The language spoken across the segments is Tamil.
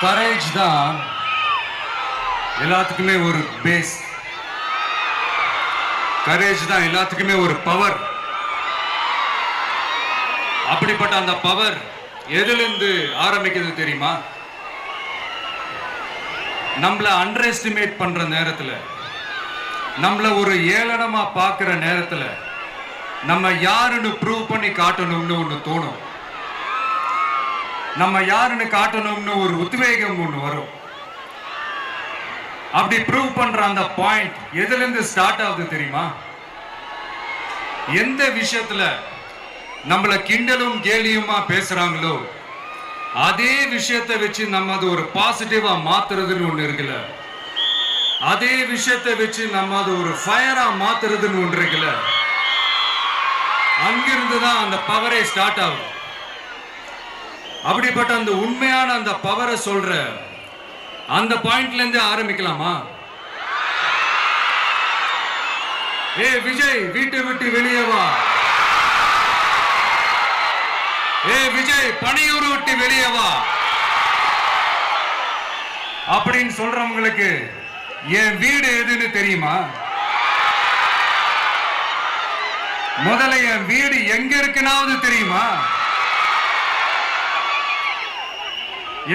கரேஜ் தான் எல்லாத்துக்குமே ஒரு பேஸ். கரேஜ் தான் எல்லாத்துக்குமே ஒரு பவர். அப்படிப்பட்ட அந்த பவர் எதிலிருந்து ஆரம்பிக்கிறது தெரியுமா? நம்மள அண்டர் எஸ்டிமேட் பண்ற நேரத்துல, நம்மள ஒரு ஏளனமா பார்க்கிற நேரத்துல, நம்ம யாருன்னு ப்ரூவ் பண்ணி காட்டணும்னு ஒண்ணு தோணும். நம்ம யாருன்னு காட்டணும்னு ஒரு உத்வேகம் ஒண்ணு வரும். அப்படி ப்ரூவ் பண்ற அந்த பாயிண்ட் எதுல இருந்து ஸ்டார்ட் ஆகுது தெரியுமா? எந்த விஷயத்துல நம்மள கிண்டலும் கேலியுமா பேசுறாங்களோ அதே விஷயத்தை வச்சு நம்ம அது ஒரு பாசிட்டிவா மாத்துறதுன்னு ஒண்ணு இருக்குல்ல, அதே விஷயத்தை வச்சு நம்ம அது ஒரு ஃபயரா மாத்துறதுன்னு ஒன்று இருக்குல்ல, அங்கிருந்து தான் அந்த பவரே ஸ்டார்ட் ஆகும். அப்படிப்பட்ட அந்த உண்மையான அந்த பவரை சொல்ற அந்த பாயிண்ட்ல இருந்து ஆரம்பிக்கலாமா? ஏ விஜய், வீட்டை விட்டு வெளியே வா. ஏ விஜய், பணியூர் விட்டு வெளியே வா அப்படின்னு சொல்றவங்களுக்கு என் வீடு எதுன்னு தெரியுமா? முதல்ல என் வீடு எங்க இருக்குனாவது தெரியுமா?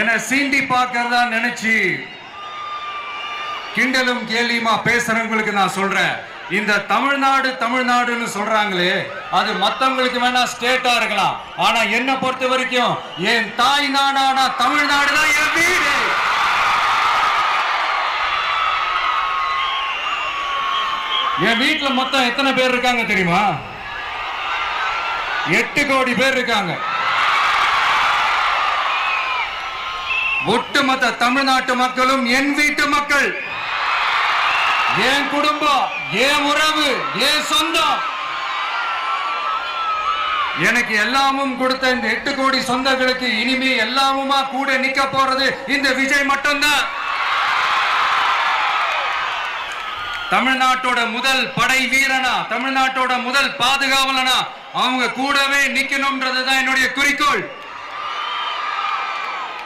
என சீண்டி பார்க்கறதா நினைச்சு கிண்டலும் கேலியுமா பேசுறவங்களுக்கு நான் சொல்றேன், இந்த தமிழ்நாடு தமிழ்நாடுன்னு சொல்றாங்களே, அது மத்தவங்களுக்கு வேணா ஸ்டேட்டா இருக்கலாம், ஆனா என்ன பொறுத்த வரைக்கும் என் தாய் நாடான தமிழ்நாடு தான் என் வீடு. என் வீட்டுல மொத்தம் எத்தனை பேர் இருக்காங்க தெரியுமா? 8 கோடி பேர் இருக்காங்க. ஒட்டுமொத்த தமிழ்நாட்டு மக்களும் என் வீட்டு மக்கள், என் குடும்பம், என் உறவு, என் சொந்தம். எனக்கு எல்லாமும் கொடுத்த இந்த 8 கோடி சொந்தங்களுக்கு இனிமே எல்லாமுமா கூட நிக்க போறது இந்த விஜய் மட்டும்தான். தமிழ்நாட்டோட முதல் படை வீரனா, தமிழ்நாட்டோட முதல் பாதுகாவலனா அவங்க கூடவே நிக்கணும்ன்றதுதான் என்னுடைய குறிக்கோள்.